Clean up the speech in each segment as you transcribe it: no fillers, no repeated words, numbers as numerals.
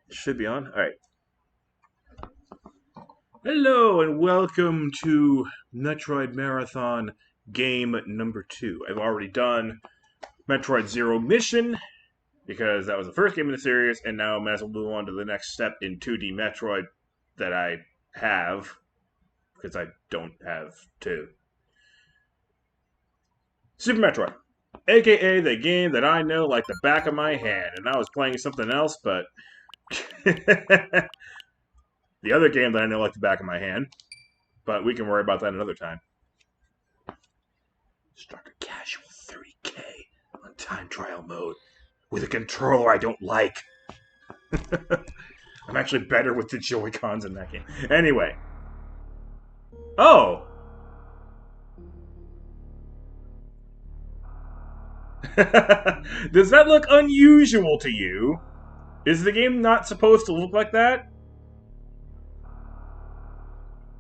Should be on. All right. Hello and welcome to Metroid Marathon game number 2. I've already done Metroid Zero Mission because that was the first game in the series, and now I might as well move on to the next step in 2D Metroid that I have because I don't have two. Super Metroid, aka the game that I know like the back of my hand, and I was playing something else, but the other game that I know like the back of my hand. But we can worry about that another time. Start a casual 30k on time trial mode with a controller I don't like. I'm actually better with the Joy-Cons in that game. Anyway. Oh! Does that look unusual to you? Is the game not supposed to look like that?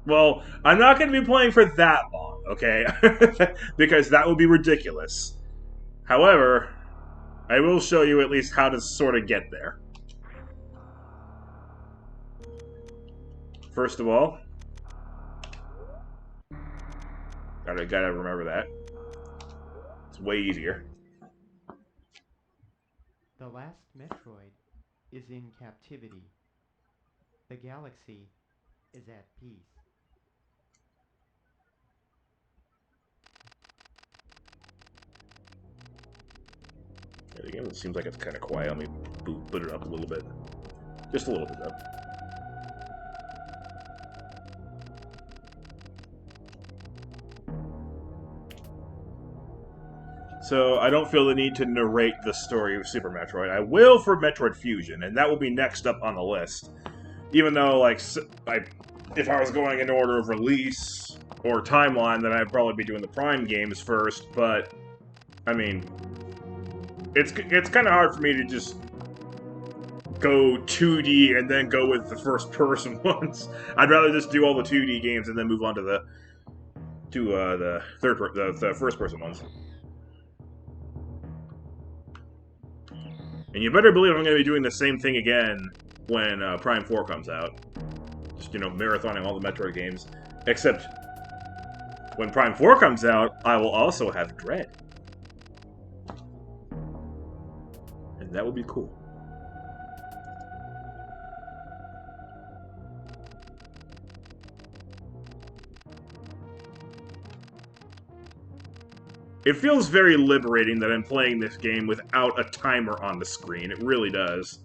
Well, I'm not going to be playing for that long, okay? Because that would be ridiculous. However, I will show you at least how to sort of get there. First of all, gotta remember that. It's way easier. The last Metroid is in captivity. The galaxy is at peace. Yeah, the game seems like it's kind of quiet. Let me boot it up a little bit. Just a little bit, though. So, I don't feel the need to narrate the story of Super Metroid. I will for Metroid Fusion, and that will be next up on the list. Even though, like, if I was going in order of release or timeline, then I'd probably be doing the Prime games first, but, I mean, it's kind of hard for me to just go 2D and then go with the first person ones. I'd rather just do all the 2D games and then move on to the first person ones. And you better believe I'm going to be doing the same thing again when Prime 4 comes out. Just, marathoning all the Metroid games. Except, when Prime 4 comes out, I will also have Dread. And that would be cool. It feels very liberating that I'm playing this game without a timer on the screen. It really does.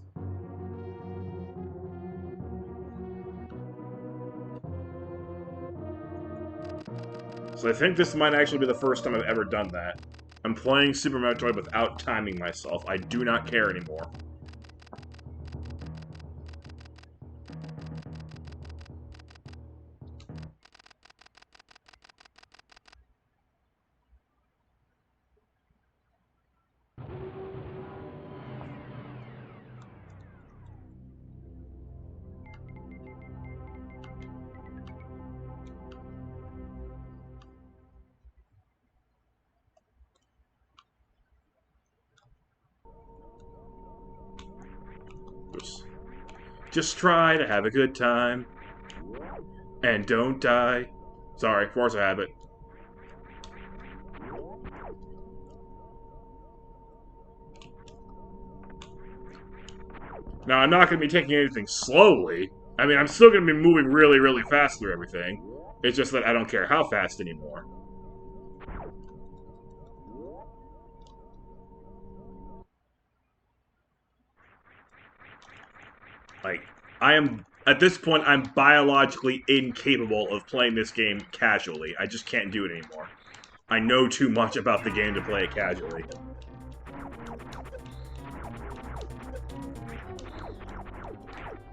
So I think this might actually be the first time I've ever done that. I'm playing Super Metroid without timing myself. I do not care anymore. Just try to have a good time. And don't die. Sorry, force a habit. Now, I'm not going to be taking anything slowly. I mean, I'm still going to be moving really, really fast through everything. It's just that I don't care how fast anymore. Like, at this point, I'm biologically incapable of playing this game casually. I just can't do it anymore. I know too much about the game to play it casually.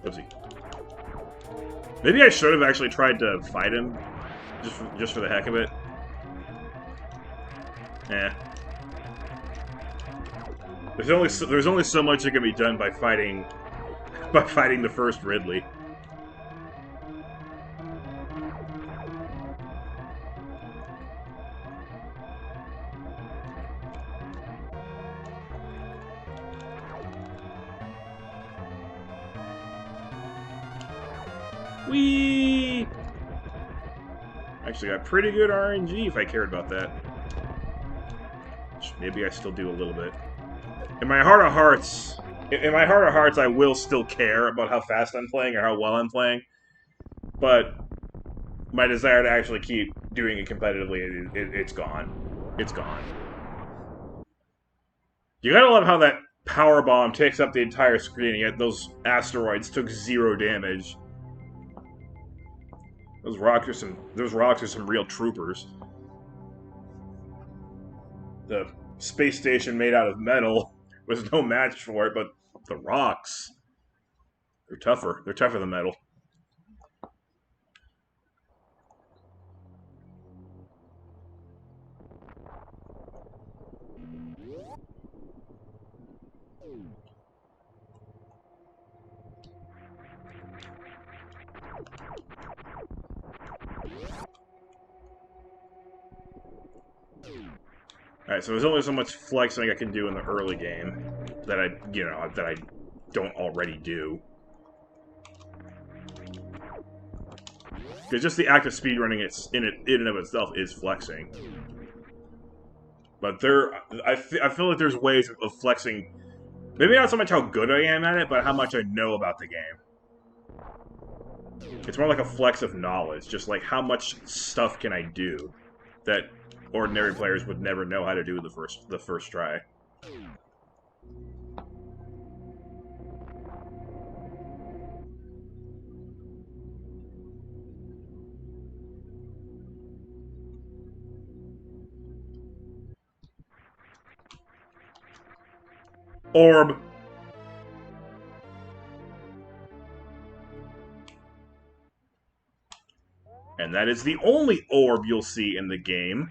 Oopsie. Maybe I should have actually tried to fight him, just for the heck of it. Eh. There's only so much that can be done by fighting the first Ridley. Whee! Actually got pretty good RNG if I cared about that. Which maybe I still do a little bit. In my heart of hearts, I will still care about how fast I'm playing or how well I'm playing. But my desire to actually keep doing it competitively, it's gone. It's gone. You gotta love how that power bomb takes up the entire screen, and yet those asteroids took 0 damage. Those rocks are some real troopers. The space station made out of metal was no match for it, but the rocks, they're tougher. They're tougher than metal. Alright, so there's only so much flexing I can do in the early game that I don't already do. Because just the act of speedrunning in and of itself is flexing. But I feel like there's ways of flexing, maybe not so much how good I am at it, but how much I know about the game. It's more like a flex of knowledge, just like how much stuff can I do that ordinary players would never know how to do the first try. Orb! And that is the only orb you'll see in the game.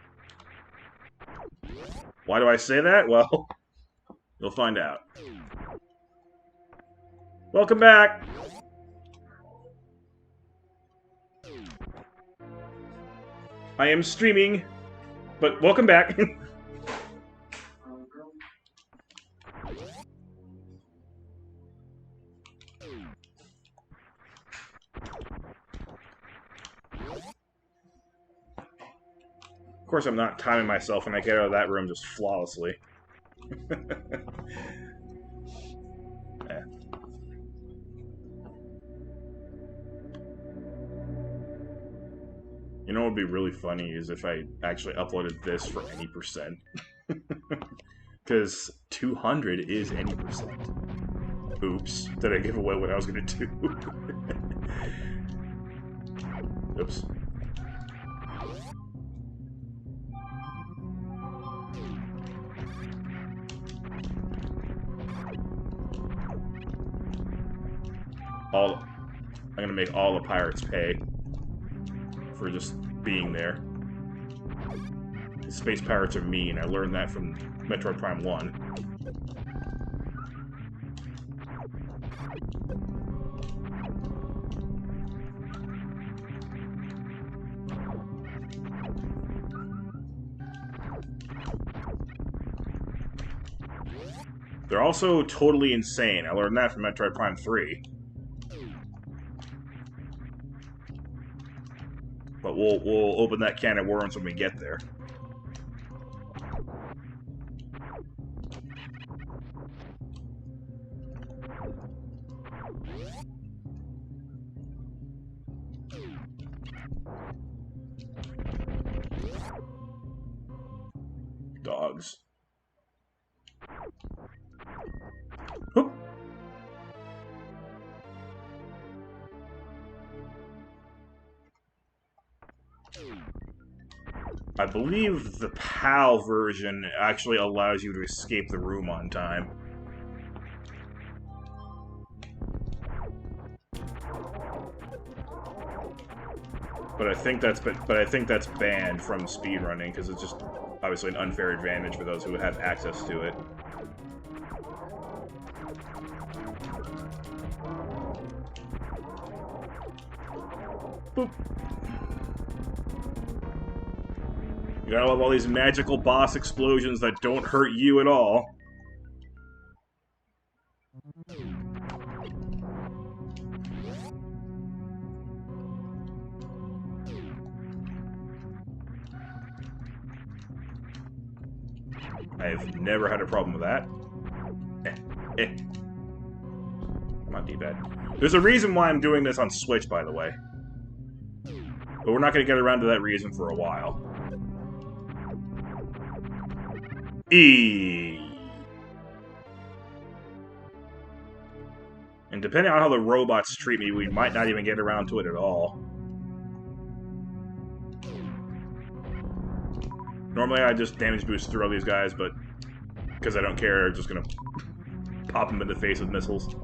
Why do I say that? Well, you'll find out. Welcome back! I am streaming, but welcome back. Of course, I'm not timing myself when I get out of that room just flawlessly. Yeah. You know what would be really funny is if I actually uploaded this for any percent. Because 200 is any percent. Oops. Did I give away what I was going to do? Oops. I'm gonna make all the pirates pay for just being there. The space pirates are mean. I learned that from Metroid Prime 1. They're also totally insane. I learned that from Metroid Prime 3. But we'll open that can of worms when we get there. Dogs. Whoop. I believe the PAL version actually allows you to escape the room on time. But I think that's banned from speedrunning because it's just obviously an unfair advantage for those who have access to it. Boop. You gotta love all these magical boss explosions that don't hurt you at all. I've never had a problem with that. Come on, D-pad. There's a reason why I'm doing this on Switch, by the way. But we're not going to get around to that reason for a while. E. And depending on how the robots treat me, we might not even get around to it at all. Normally I just damage boost through all these guys, but because I don't care, I'm just gonna pop them in the face with missiles.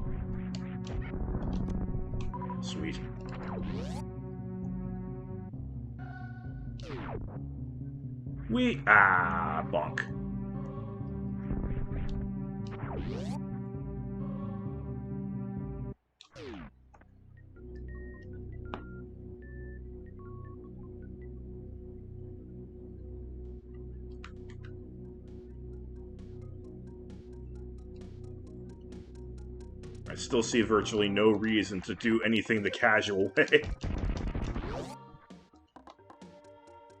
Sweet. Bonk. I still see virtually no reason to do anything the casual way.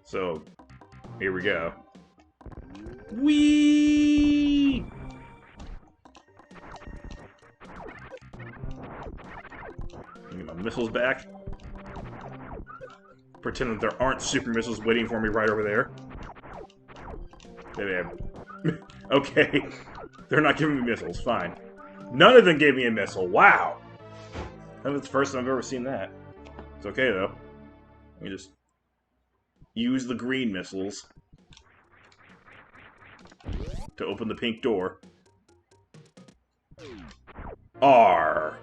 So, here we go. Whee! Get my missiles back. Pretend that there aren't super missiles waiting for me right over there. There they have. Okay. They're not giving me missiles. Fine. None of them gave me a missile. Wow! That's the first time I've ever seen that. It's okay, though. Let me just use the green missiles to open the pink door. R.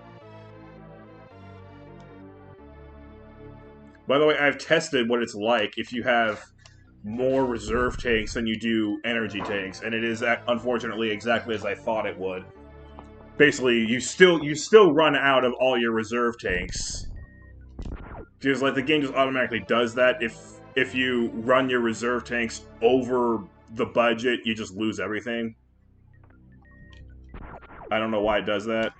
By the way, I've tested what it's like if you have more reserve tanks than you do energy tanks, and it is unfortunately exactly as I thought it would. Basically, you still run out of all your reserve tanks. Because like the game just automatically does that. If you run your reserve tanks over the budget, you just lose everything. I don't know why it does that.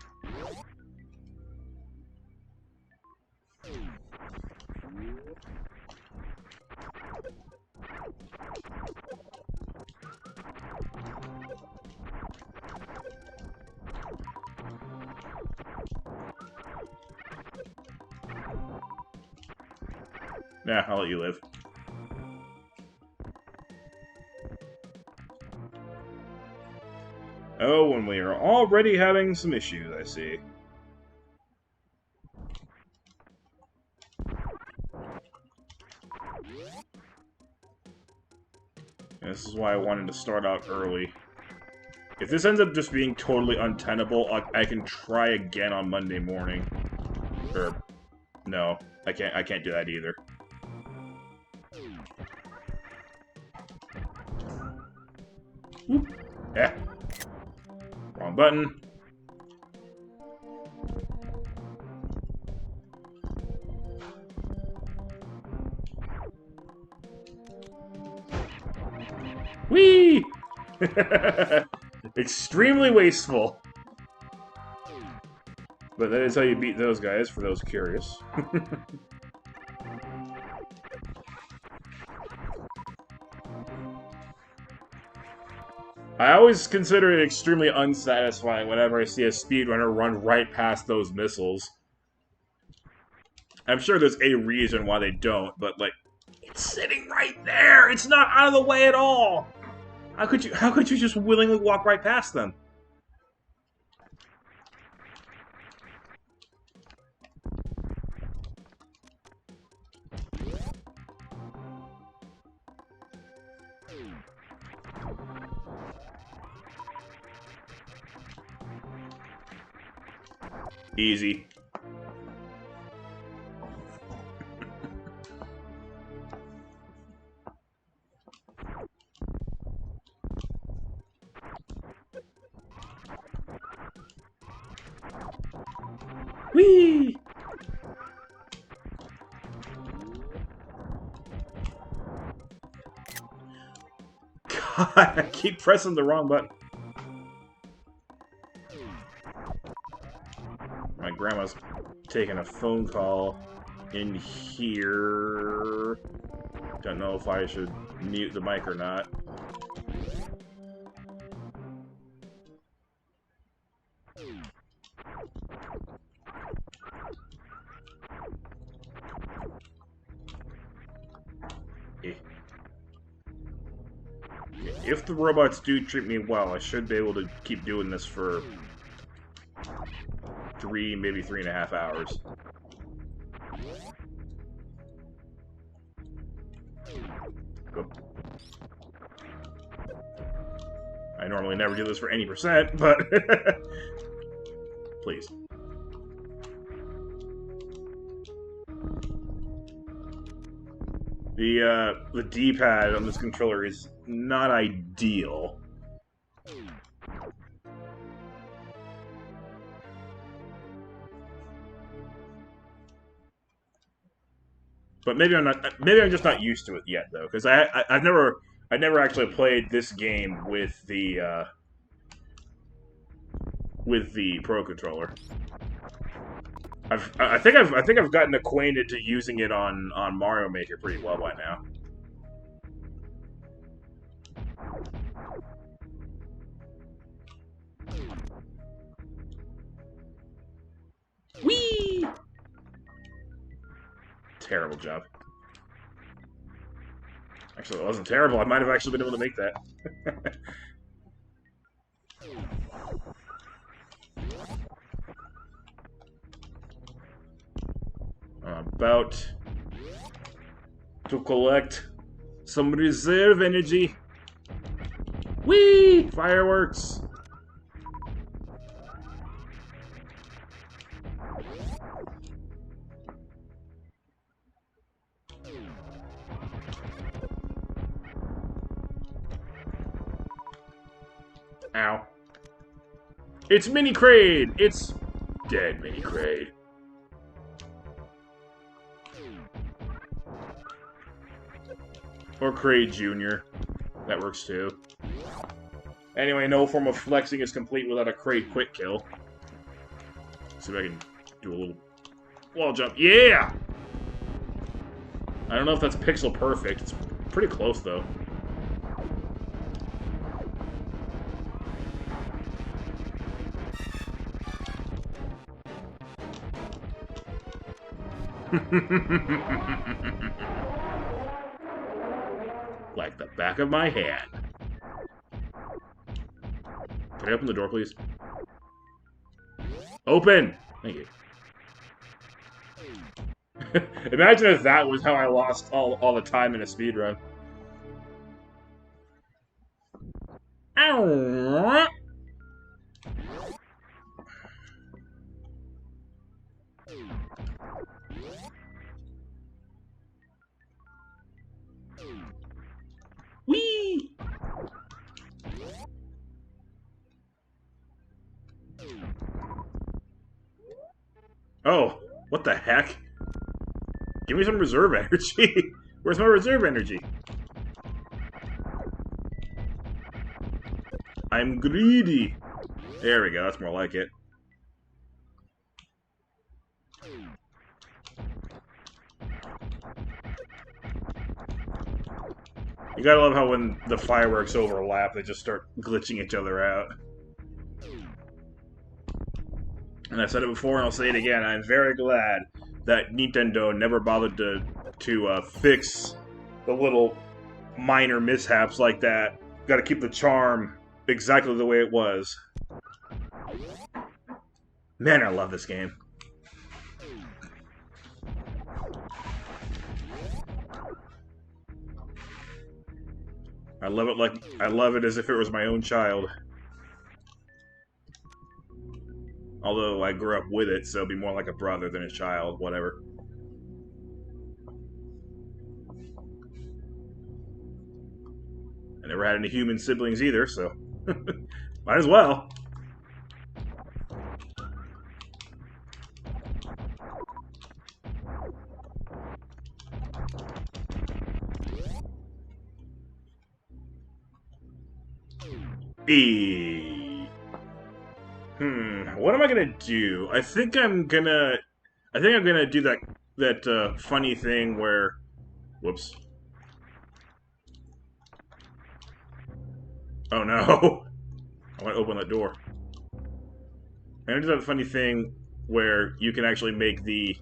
Nah, I'll let you live. Oh, and we are already having some issues, I see. And this is why I wanted to start out early. If this ends up just being totally untenable, I can try again on Monday morning. Or, no, I can't do that either. Whoop. Yeah. Wrong button. Whee! Extremely wasteful. But that is how you beat those guys, for those curious. I always consider it extremely unsatisfying whenever I see a speedrunner run right past those missiles. I'm sure there's a reason why they don't, but like, it's sitting right there! It's not out of the way at all! How could you just willingly walk right past them? Easy. Whee! God, I keep pressing the wrong button. My grandma's taking a phone call in here. Don't know if I should mute the mic or not. if the robots do treat me well, I should be able to keep doing this for 3, maybe 3.5 hours. Go. I normally never do this for any percent, but... Please. The D-pad on this controller is not ideal. But maybe I'm not. Maybe I'm just not used to it yet, though, because I've never actually played this game with the Pro controller. I think I've gotten acquainted to using it on Mario Maker pretty well by now. Whee! Terrible job. Actually, it wasn't terrible. I might have actually been able to make that. About to collect some reserve energy. Whee! Fireworks! Ow. It's Mini Kraid! It's dead Mini Kraid. Or Kraid Jr. That works too. Anyway, no form of flexing is complete without a Kraid quick kill. Let's see if I can do a little wall jump. Yeah! I don't know if that's pixel perfect. It's pretty close, though. Like the back of my hand. Can I open the door, please? Open! Thank you. Imagine if that was how I lost all the time in a speedrun. Ow! Whee! Oh, what the heck? Give me some reserve energy. Where's my reserve energy? I'm greedy. There we go, that's more like it. You gotta love how when the fireworks overlap, they just start glitching each other out. And I've said it before, and I'll say it again, I'm very glad that Nintendo never bothered to fix the little minor mishaps like that. Gotta keep the charm exactly the way it was. Man, I love this game. I love it as if it was my own child. Although I grew up with it, so it'd be more like a brother than a child, whatever. I never had any human siblings either, so might as well. What am I gonna do? I think I'm gonna do that funny thing where, whoops. Oh no! I want to open that door. I'm gonna do that funny thing where you can actually make the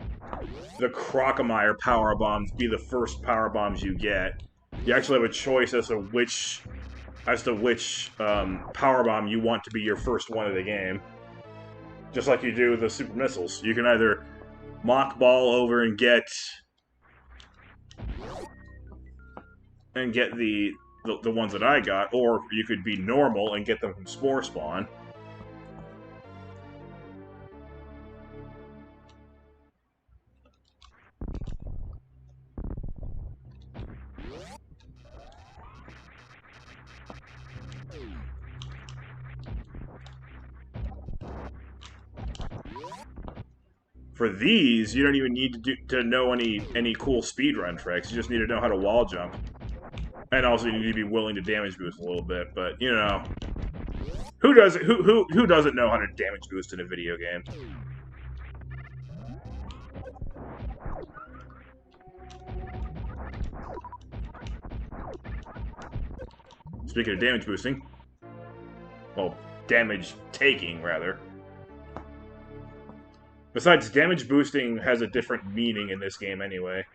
Crocomire power bombs be the first power bombs you get. You actually have a choice as to which as to which powerbomb you want to be your first one of the game. Just like you do with the super missiles. You can either mock ball over and get the ones that I got, or you could be normal and get them from Spore Spawn. For these, you don't even need to know any cool speedrun tricks. You just need to know how to wall jump. And also you need to be willing to damage boost a little bit, but you know. Who doesn't know how to damage boost in a video game? Speaking of damage boosting, well, damage taking rather. Besides, damage boosting has a different meaning in this game anyway.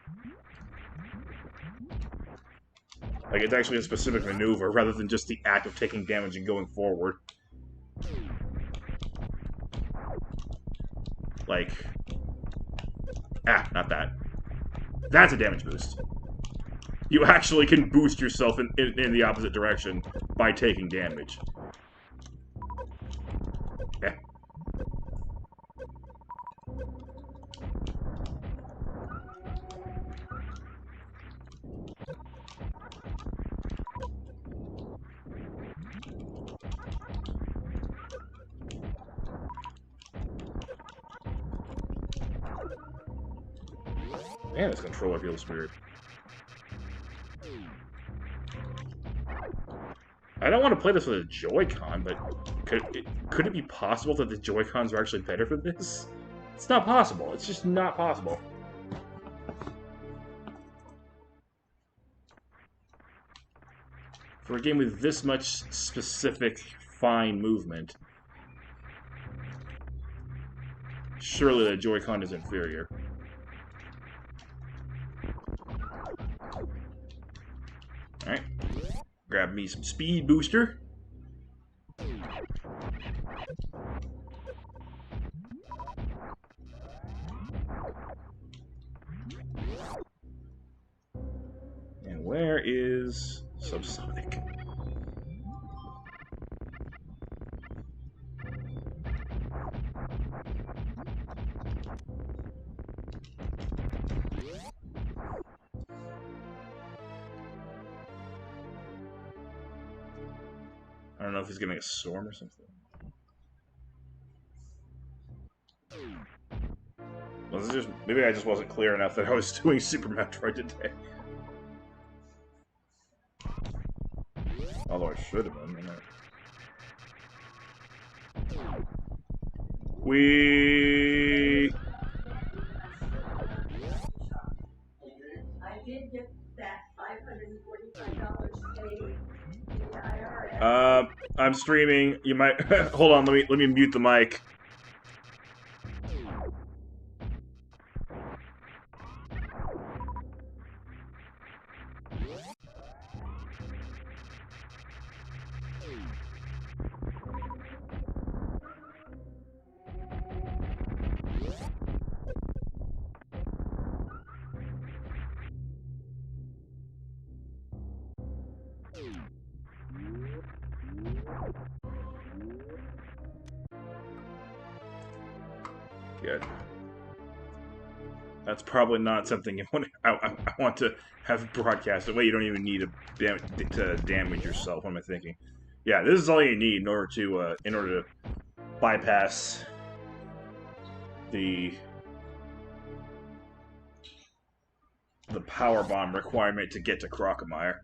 Like, it's actually a specific maneuver rather than just the act of taking damage and going forward. Like... not that. That's a damage boost. You actually can boost yourself in the opposite direction by taking damage. Yeah. Man, this controller feels weird. I don't want to play this with a Joy-Con, but could it be possible that the Joy-Cons are actually better for this? It's not possible. It's just not possible. For a game with this much specific, fine movement, surely the Joy-Con is inferior. Alright. Grab me some speed booster. And where is Subsonic? I don't know if he's getting a storm or something. Was it just maybe I just wasn't clear enough that I was doing Super Metroid today? Although I should have been. I did get that $545 paid in the IRS. I'm streaming. You might hold on. Let me mute the mic. Good. That's probably not something you want. I want to have broadcasted. Wait, you don't even need to damage yourself. What am I thinking? Yeah, this is all you need in order to bypass the power bomb requirement to get to Crocomire.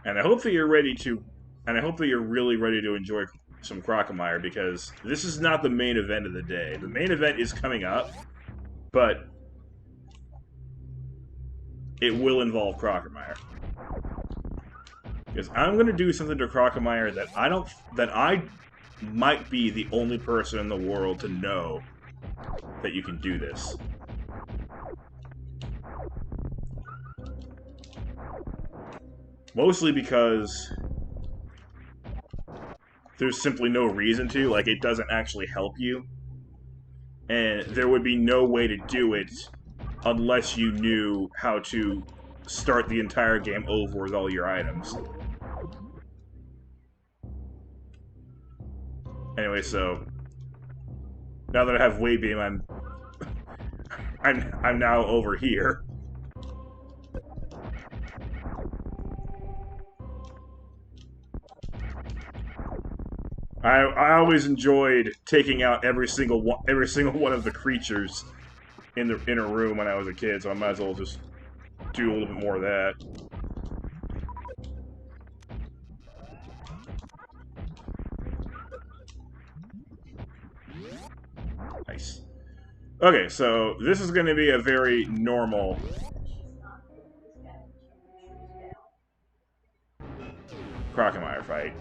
And I hope that you're ready to, and I hope that you're really ready to enjoy some Crocomire, because this is not the main event of the day. The main event is coming up, but it will involve Crocomire. Because I'm going to do something to Crocomire that I might be the only person in the world to know that you can do this. Mostly because there's simply no reason to. Like, it doesn't actually help you. And there would be no way to do it unless you knew how to start the entire game over with all your items. Anyway, so now that I have Wave Beam, I'm now over here. I always enjoyed taking out every single one of the creatures in a room when I was a kid, so I might as well just do a little bit more of that. Nice. Okay, so this is going to be a very normal Crocomire fight.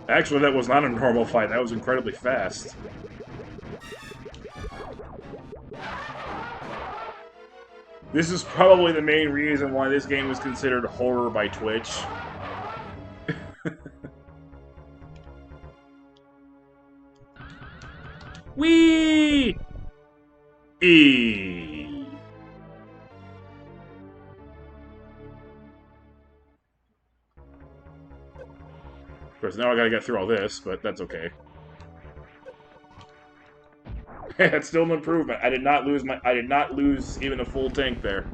Actually, that was not a normal fight. That was incredibly fast. This is probably the main reason why this game was considered horror by Twitch. Whee! E. Of course, now I gotta get through all this, but that's okay. That's still an improvement. I did not lose even a full tank there.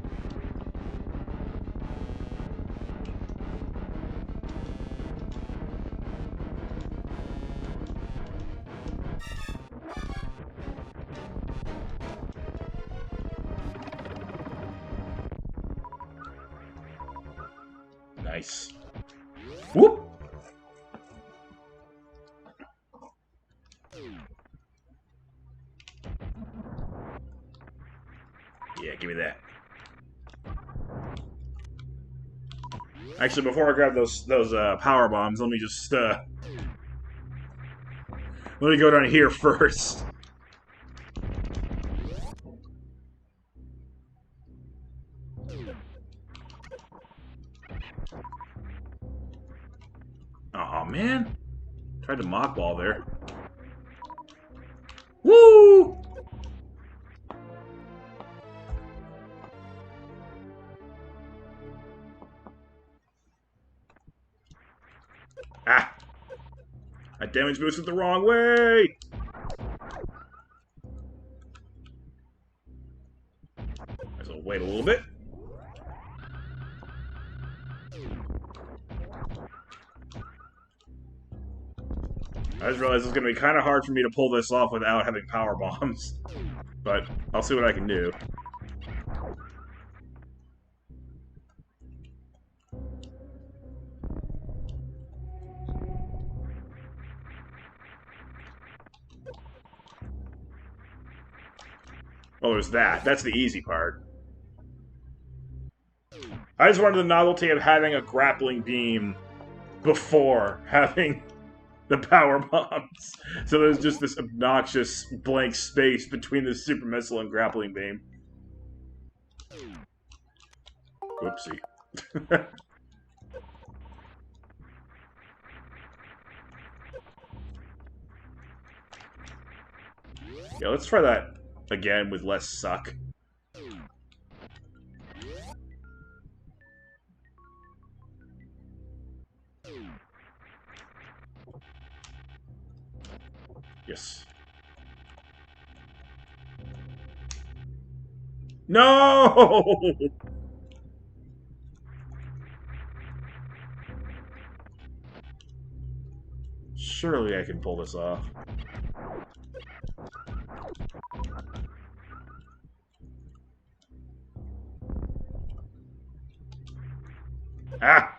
Nice. Whoop! Yeah, give me that. Actually, before I grab those power bombs, let me just let me go down here first. Aw, man. Tried to mock ball there. Woo! Ah! I damage boosted the wrong way! Might as well wait a little bit. I just realized it's going to be kind of hard for me to pull this off without having power bombs. But I'll see what I can do. Oh, there's that. That's the easy part. I just wanted the novelty of having a grappling beam before having the power bombs. So there's just this obnoxious blank space between the super missile and grappling beam. Whoopsie. Yeah, let's try that again with less suck. Yes. No! Surely I can pull this off. Ah!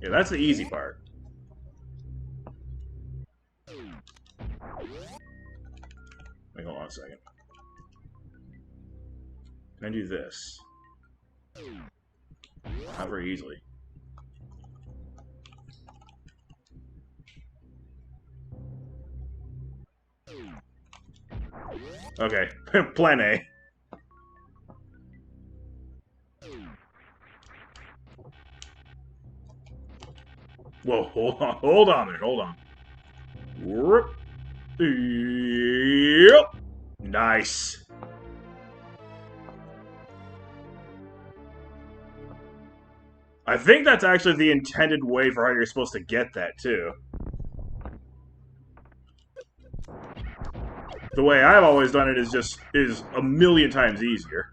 Yeah, that's the easy part. Wait, hold on a second. Can I do this? Not very easily. Okay, plan A. Whoa, hold on there, hold on. Whoop. Yep. Nice. I think that's actually the intended way for how you're supposed to get that, too. The way I've always done it is a million times easier.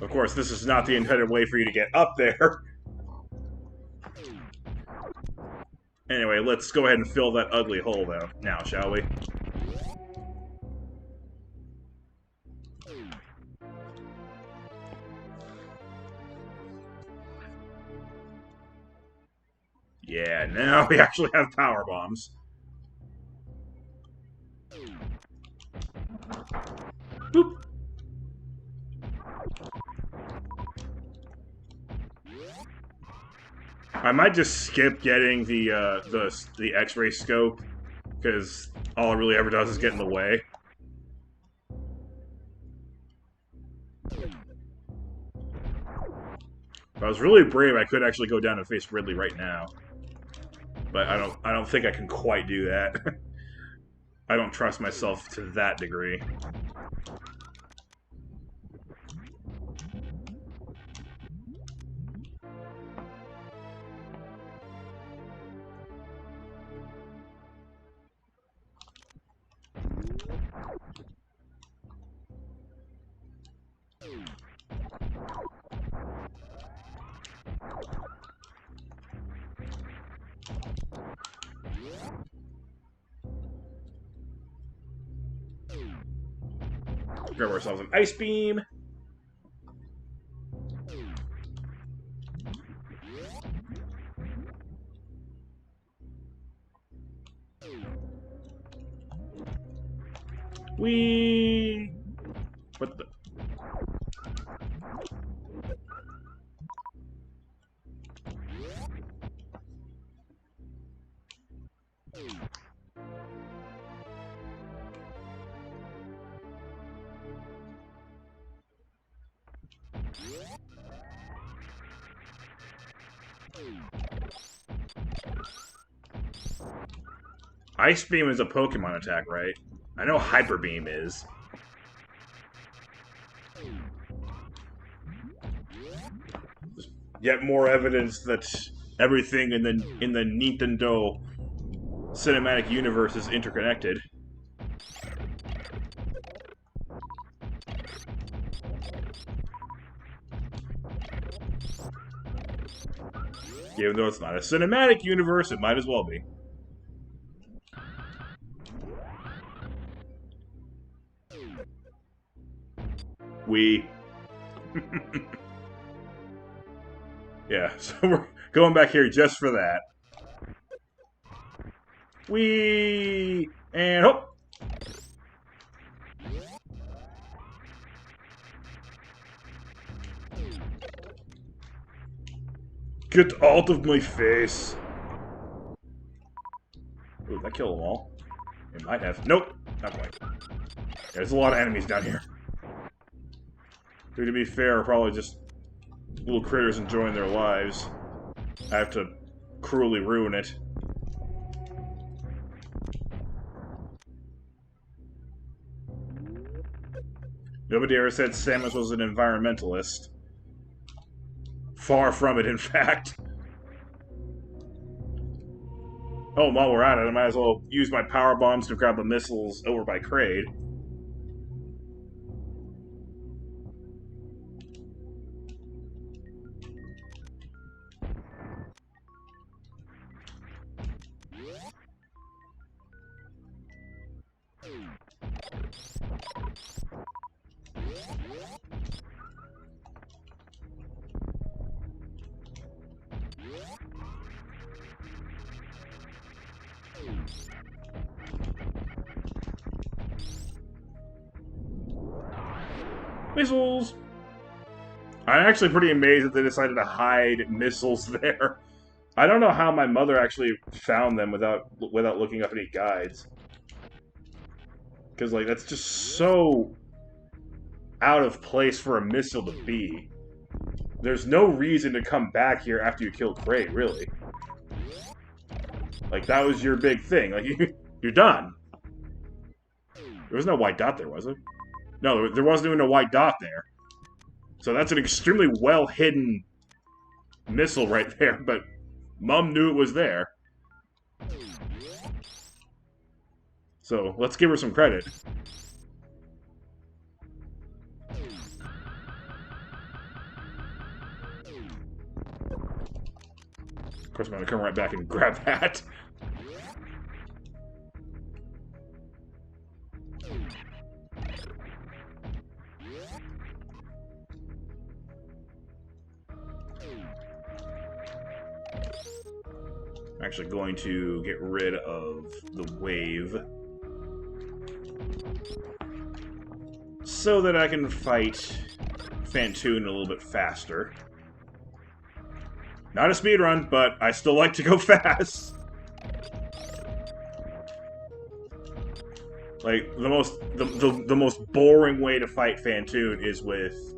Of course, this is not the intended way for you to get up there. Anyway, let's go ahead and fill that ugly hole, though, now, shall we? Yeah, now we actually have power bombs. Boop. I might just skip getting the X-ray scope, because all it really ever does is get in the way. If I was really brave, I could actually go down and face Ridley right now. But I don't think I can quite do that. I don't trust myself to that degree. Grab ourselves an ice beam. Whee! What the? Ice Beam is a Pokemon attack, right? I know Hyper Beam is. Yet more evidence that everything in the Nintendo cinematic universe is interconnected. Even though it's not a cinematic universe, it might as well be. Yeah, so we're going back here just for that. And hope. Get out of my face. Ooh, that killed them all. It might have. Nope, not quite. Yeah, there's a lot of enemies down here. Who, to be fair, are probably just little critters enjoying their lives. I have to cruelly ruin it. Nobody ever said Samus was an environmentalist. Far from it, in fact. Oh, while we're at it, I might as well use my power bombs to grab the missiles over by Kraid. Missiles! I'm actually pretty amazed that they decided to hide missiles there. I don't know how my mother actually found them without looking up any guides. Because, like, that's just so out of place for a missile to be. There's no reason to come back here after you kill Kraid, really. Like, that was your big thing. Like, you're done. There was no white dot there, was it? No, there wasn't even a white dot there. So that's an extremely well-hidden missile right there, but Mom knew it was there. So, let's give her some credit. Of course, I'm gonna come right back and grab that. I'm actually going to get rid of the wave so that I can fight Phantoon a little bit faster. Not a speedrun, but I still like to go fast. Like, the most boring way to fight Phantoon is with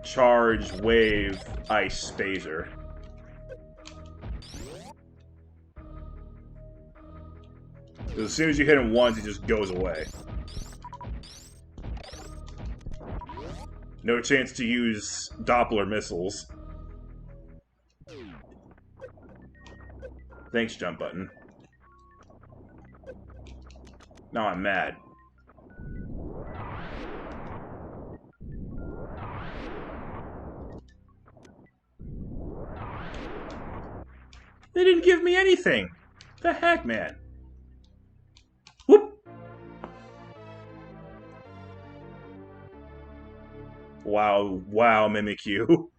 Charge, Wave, Ice, Phaser. Because as soon as you hit him once, he just goes away. No chance to use Doppler missiles. Thanks, jump button. Now I'm mad. They didn't give me anything! The heck, man? Whoop! Wow, wow, Mimikyu.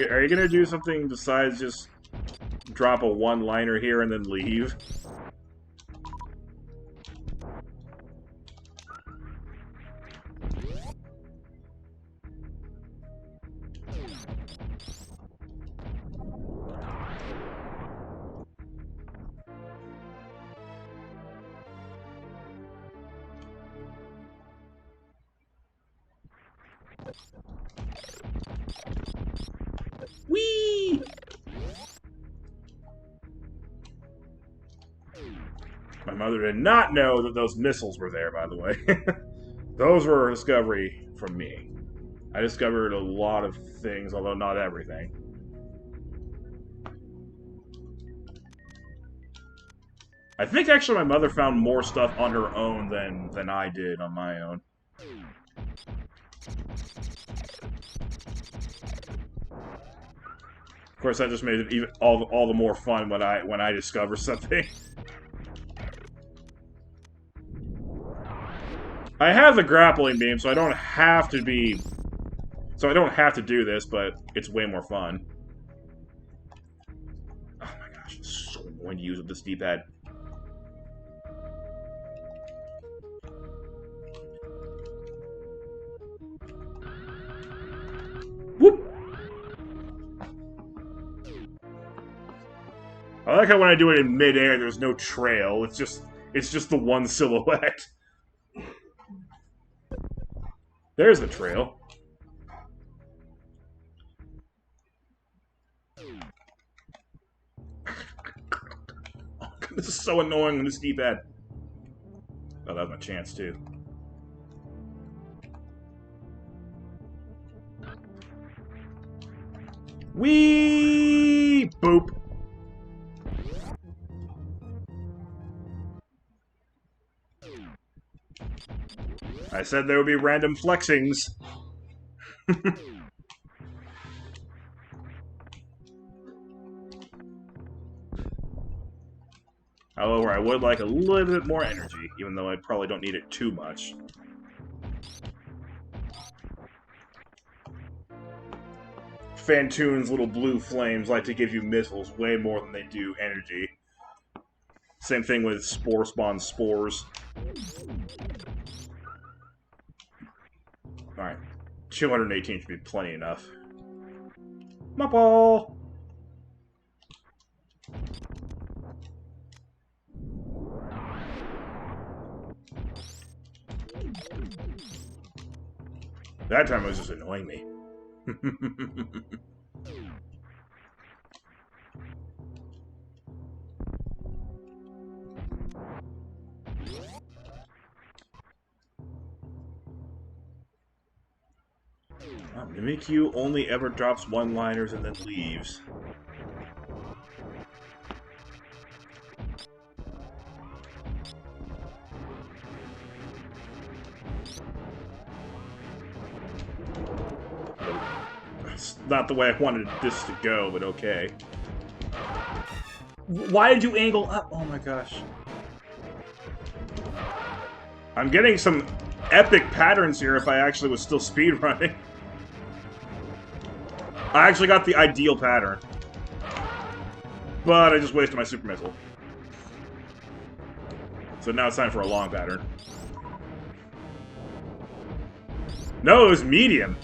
Are you gonna do something besides just drop a one-liner here and then leave? Whee! My mother did not know that those missiles were there, by the way. Those were a discovery from me. I discovered a lot of things, although not everything. I think actually my mother found more stuff on her own than I did on my own. Of course, that just made it even all the more fun when I discover something. I have the grappling beam, so I don't have to be. So I don't have to do this, but it's way more fun. Oh my gosh, it's so annoying to use with this D-pad. Whoop! I like how when I do it in midair, there's no trail. It's just the one silhouette. There's the trail. This is so annoying with this D-pad. Oh, that was my chance, too. Whee! Boop. I said there would be random flexings. However, I would like a little bit more energy, even though I probably don't need it too much. Fantoon's little blue flames like to give you missiles way more than they do energy. Same thing with Spore Spawn spores. Alright. 218 should be plenty enough. My ball! That time it was just annoying me. Mimikyu only ever drops one-liners and then leaves. It's not the way I wanted this to go, but okay. Why did you angle up? Oh my gosh. I'm getting some epic patterns here if I actually was still speedrunning. I actually got the ideal pattern. But I just wasted my super missile. So now it's time for a long pattern. No, it was medium.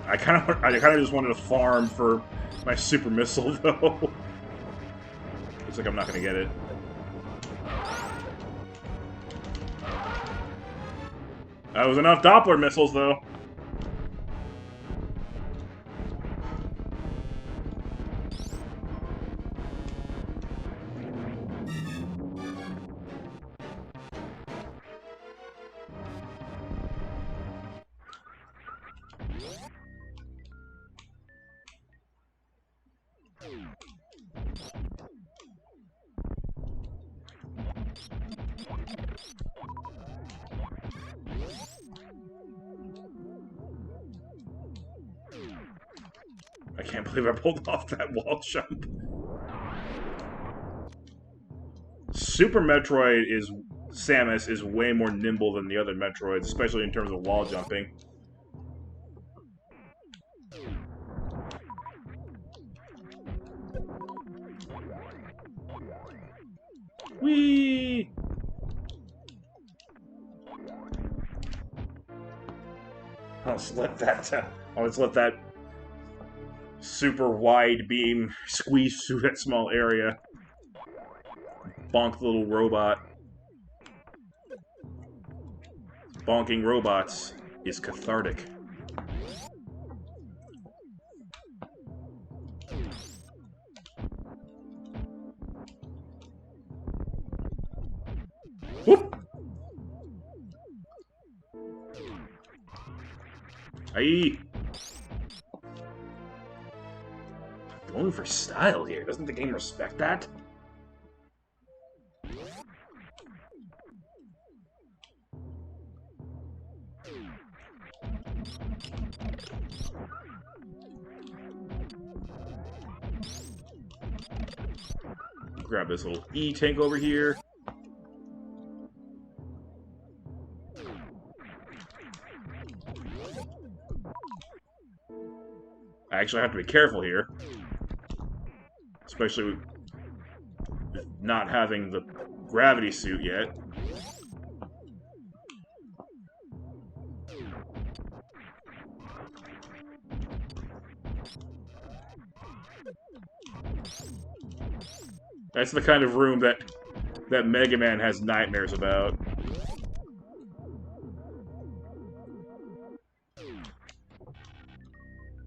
I kind of just wanted to farm for my super missile though. Looks like I'm not gonna get it. That was enough Doppler missiles though. I can't believe I pulled off that wall jump. Super Metroid Samus is way more nimble than the other Metroids, especially in terms of wall jumping. Whee! I'll just let that super wide beam squeeze through that small area. Bonk the little robot. Bonking robots is cathartic. Whoop! Aye! Going for style here. Doesn't the game respect that? Grab this little E-tank over here. I actually have to be careful here. Especially with not having the gravity suit yet. That's the kind of room that Mega Man has nightmares about.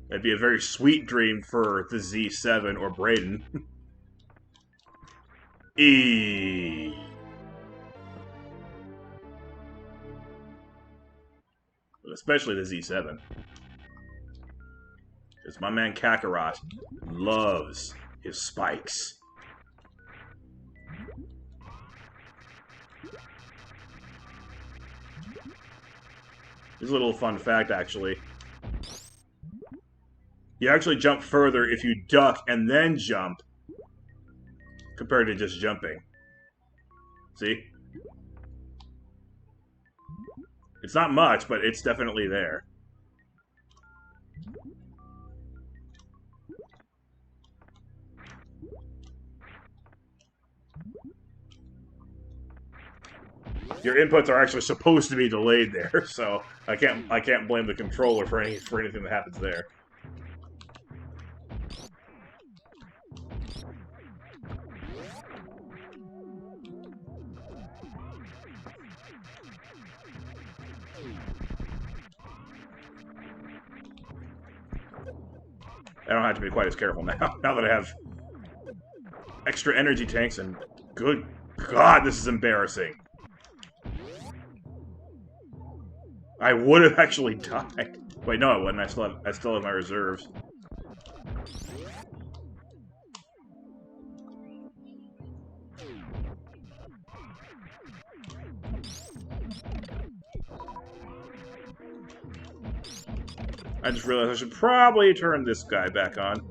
That'd be a very sweet dream for the Z7 or Brayden. E. But especially the Z7. Because my man Kakarot loves his spikes. Here's a little fun fact, actually. You actually jump further if you duck and then jump, compared to just jumping. See? It's not much, but it's definitely there. Your inputs are actually supposed to be delayed there, so I can't blame the controller for anything that happens there. I don't have to be quite as careful now. Now that I have extra energy tanks, and good God, this is embarrassing. I would have actually died. Wait, no, I wouldn't. I still have my reserves. I just realized I should probably turn this guy back on.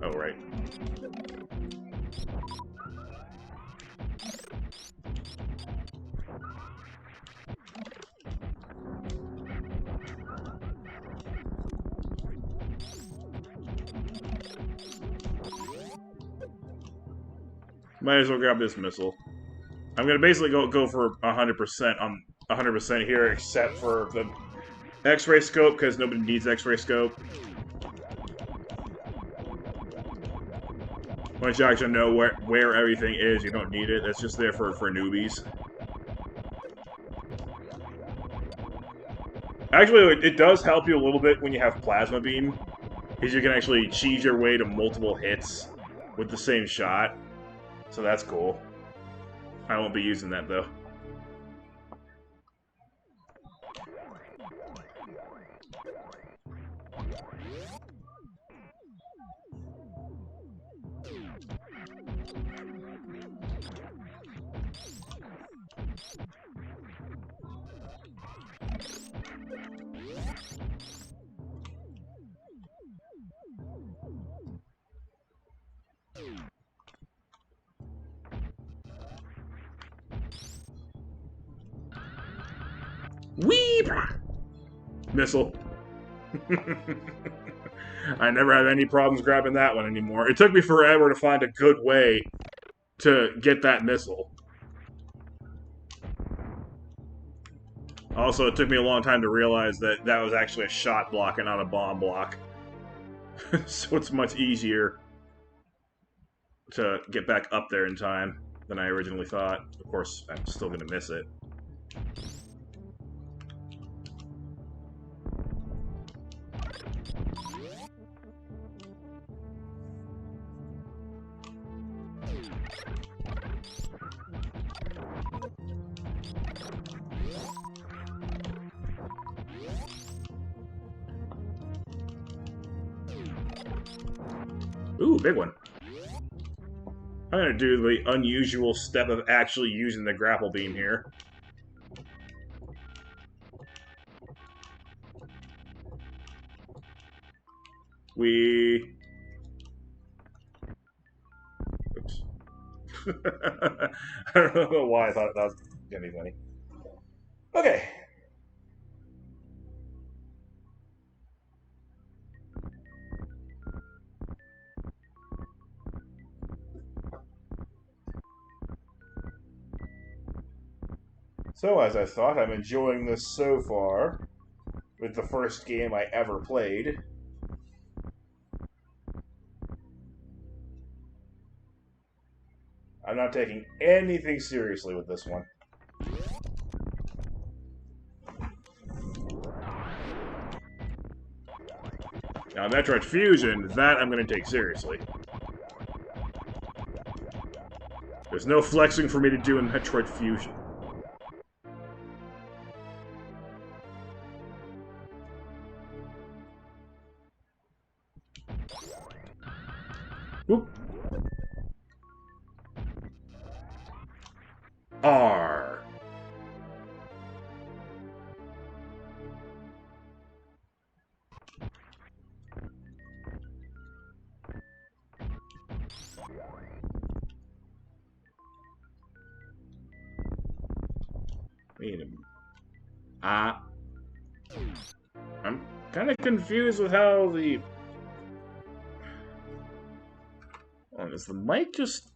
Oh, right. Might as well grab this missile. I'm gonna basically go for 100% on 100% here, except for the X-ray scope, because nobody needs X-ray scope. Once you actually know where everything is, you don't need it. That's just there for newbies. Actually, it does help you a little bit when you have Plasma Beam, because you can actually cheese your way to multiple hits with the same shot. So that's cool. I won't be using that, though. Whee! Missile. I never have any problems grabbing that one anymore. It took me forever to find a good way to get that missile. Also, it took me a long time to realize that that was actually a shot block and not a bomb block. So it's much easier to get back up there in time than I originally thought. Of course, I'm still going to miss it. Ooh, big one. I'm gonna do the unusual step of actually using the grapple beam here. Oops. I don't know why I thought that was gonna be funny. Okay. So, as I thought, I'm enjoying this so far, with the first game I ever played. I'm not taking anything seriously with this one. Now, Metroid Fusion, that I'm going to take seriously. There's no flexing for me to do in Metroid Fusion. R. Wait a minute. I'm kind of confused with how the... Oh, is the mic just